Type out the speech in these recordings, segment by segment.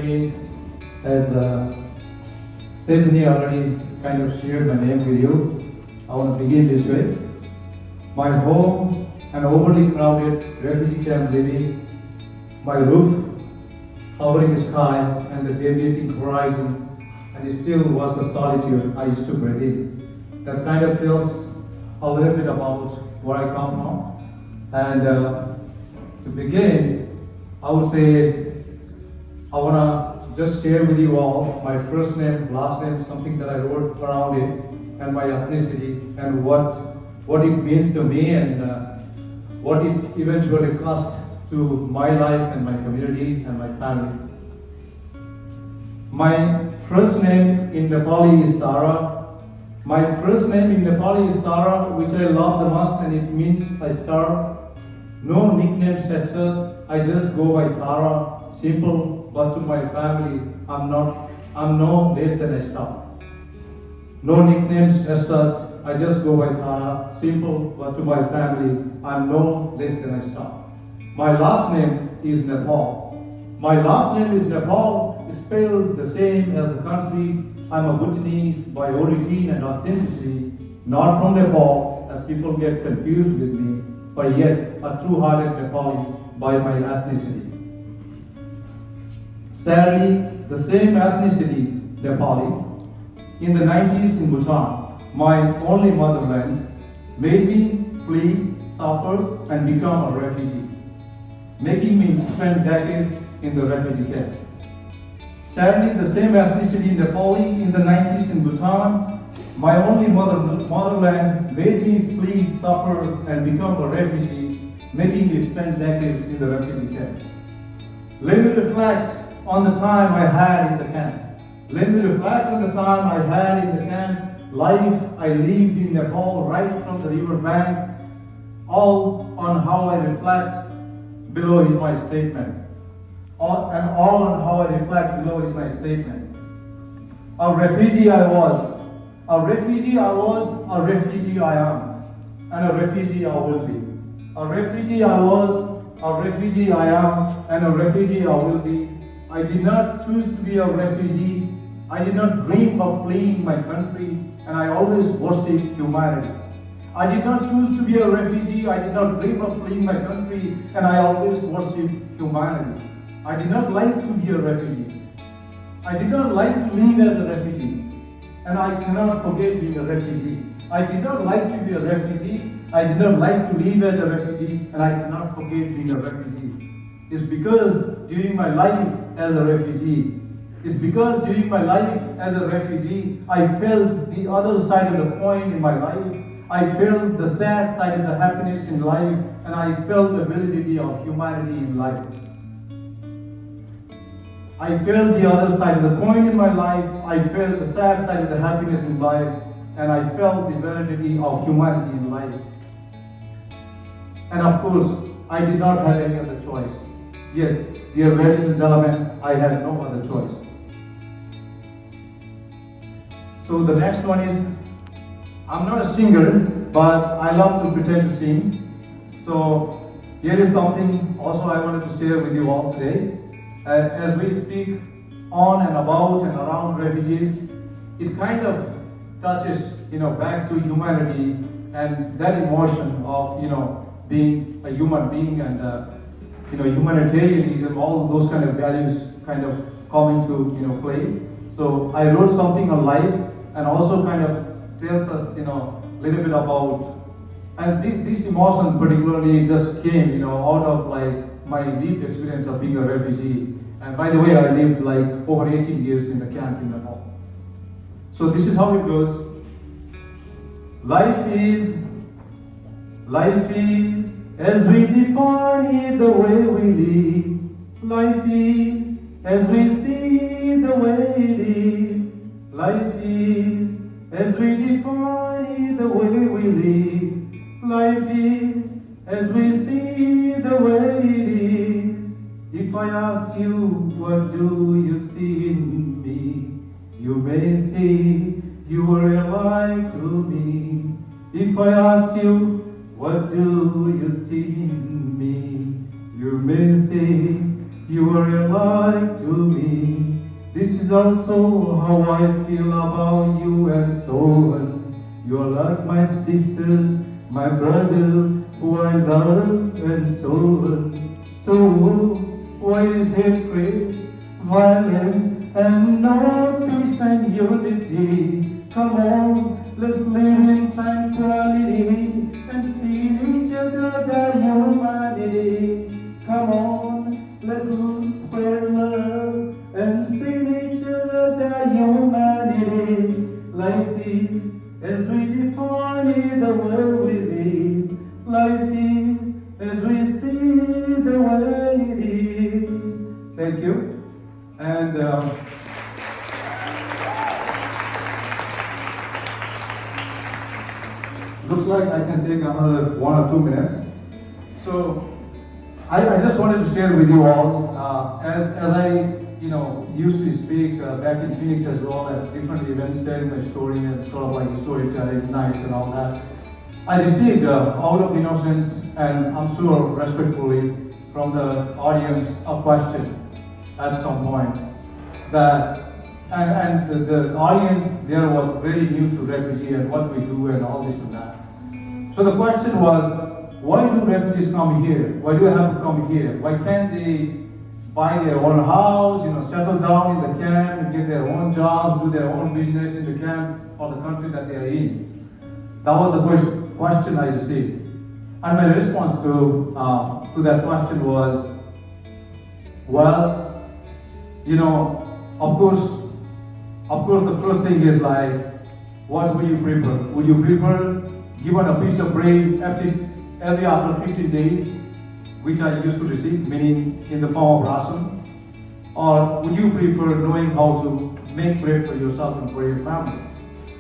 me, as Stephanie already kind of shared my name with you, I want to begin this way. My home, an overly crowded refugee camp living, my roof, hovering sky, and the deviating horizon, and it still was the solitude I used to breathe in. That kind of tells a little bit about where I come from. And to begin, I would say I want to just share with you all my first name, last name, something that I wrote around it, and my ethnicity, and what it means to me, and what it eventually cost to my life and my community and my family. My first name in Nepali is Tara. My first name in Nepali is Tara, which I love the most, and it means a star. No nickname as such, I just go by Tara, simple, but to my family, I'm no less than a star. No nicknames as such, I just go by Tara, simple, but to my family, I'm no less than a star. My last name is Nepal. My last name is Nepal, spelled the same as the country. I'm a Bhutanese by origin and authenticity, not from Nepal, as people get confused with me, but yes, a true-hearted Nepali by my ethnicity. Sadly, the same ethnicity, Nepali, in the 90s in Bhutan, my only motherland, made me flee, suffer, and become a refugee, making me spend decades in the refugee camp. Sadly, the same ethnicity, Nepali, in the 90s in Bhutan, my only motherland, made me flee, suffer, and become a refugee, making me spend decades in the refugee camp. Let me reflect on the time I had in the camp. Let me reflect on the time I had in the camp, life I lived in Nepal right from the river bank. All on how I reflect below is my statement. All on how I reflect below is my statement. A refugee I was, a refugee I was, a refugee I am, and a refugee I will be. A refugee I was, a refugee I am, and a refugee I will be. I did not choose to be a refugee. I did not dream of fleeing my country, and I always worshiped humanity. I did not choose to be a refugee. I did not dream of fleeing my country, and I always worshiped humanity. I did not like to be a refugee. I did not like to live as a refugee, and I cannot forget being a refugee. I did not like to be a refugee. I did not like to live as a refugee, and I cannot forget being a refugee. It's because during my life as a refugee, I felt the other side of the coin in my life. I felt the sad side of the happiness in life, and I felt the validity of humanity in life. I felt the other side of the coin in my life. I felt the sad side of the happiness in life, and I felt the validity of humanity in life. And of course, I did not have any other choice. Yes, dear ladies and gentlemen, I had no other choice. So the next one is, I'm not a singer, but I love to pretend to sing. So here is something also I wanted to share with you all today. As we speak on and about and around refugees, it kind of touches, back to humanity and that emotion of, being a human being and, humanitarianism, all those kind of values kind of come into, play. So I wrote something on life and also kind of tells us, a little bit about, and this emotion particularly just came, out of like my deep experience of being a refugee. And by the way, I lived like over 18 years in the camp in Nepal. So this is how it goes. Life is, as we define it the way we live. Life is, as we see the way it is. Life is, as we define it the way we live. Life is, as we see the way it is. If I ask you, what do you see in me? You may say, you are alive to me. If I ask you, what do you see in me? You may say, You are a light to me. This is also how I feel about you, and so on. You are like my sister, my brother, who I love, and so on. So why is hatred, violence, and no peace and unity? Come on, let's live in tranquility and see in each other the humanity. Come on, let's spread love and see in each other the humanity. Life is as we define it, the way we live. Life is as we see the way it is. Thank you. And looks like I can take another 1 or 2 minutes. So I just wanted to share with you all, as I used to speak back in Phoenix as well at different events, sharing my story and sort of like storytelling nights and all that. I received out of innocence and I'm sure respectfully from the audience a question at some point that and the audience there was very new to refugee and what we do and all this and that. So the question was, why do refugees come here? Why do they have to come here? Why can't they buy their own house, settle down in the camp and get their own jobs, do their own business in the camp or the country that they are in? That was the question I received. And my response to that question was, well, of course the first thing is like, what would you prefer? Would you prefer given a piece of bread every after 15 days, which I used to receive, meaning in the form of ration? Or would you prefer knowing how to make bread for yourself and for your family?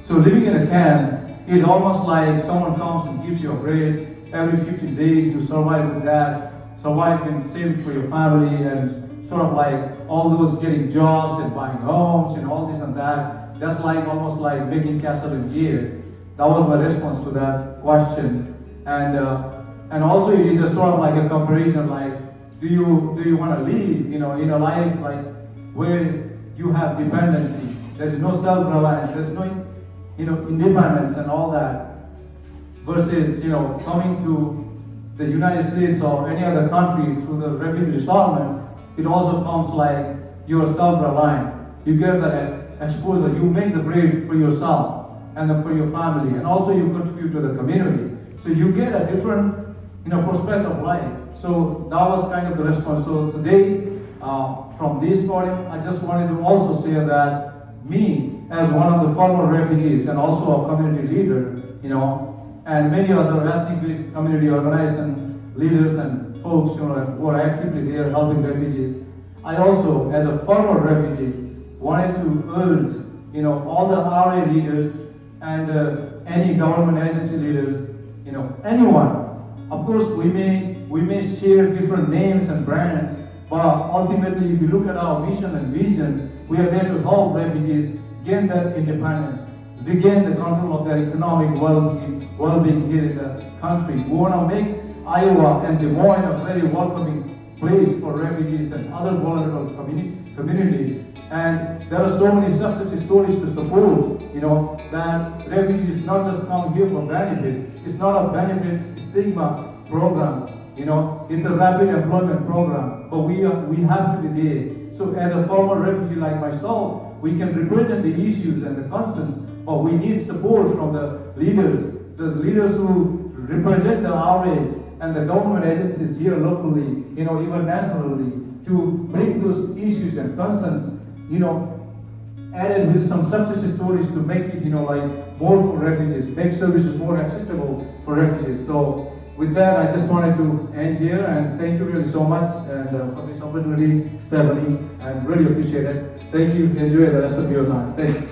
So living in a camp is almost like someone comes and gives you a bread every 15 days, you survive with that, survive and save it for your family, and sort of like all those getting jobs and buying homes and all this and that. That's like almost like making castle in a year. That was my response to that question. And also it is a sort of like a comparison, like do you want to live in a life like where you have dependency, there is no self-reliance, there's no independence and all that, versus coming to the United States or any other country through the refugee resettlement. It also comes like you are self-reliant, you get that exposure, you make the bread for yourself and then for your family, and also you contribute to the community. So you get a different perspective of life. So that was kind of the response. So today, from this podium, I just wanted to also say that me, as one of the former refugees and also a community leader, and many other ethnic community organization leaders and folks, who are actively there helping refugees, I also, as a former refugee, wanted to urge, all the RA leaders and any government agency leaders, anyone. Of course, we may share different names and brands, but ultimately, if you look at our mission and vision, we are there to help refugees gain that independence, regain the control of their economic well-being here in the country. We want to make Iowa and Des Moines a very welcoming place for refugees and other vulnerable communities. And there are so many success stories to support, that refugees not just come here for benefits. It's not a benefit stigma program, it's a rapid employment program, but we have to be there. So as a former refugee like myself, we can represent the issues and the concerns, but we need support from the leaders who represent the RAs and the government agencies here locally, even nationally, to bring those issues and concerns, added with some success stories to make it, more for refugees, make services more accessible for refugees. So with that, I just wanted to end here and thank you really so much and for this opportunity, Stephanie, and really appreciate it. Thank you. Enjoy the rest of your time. Thank you.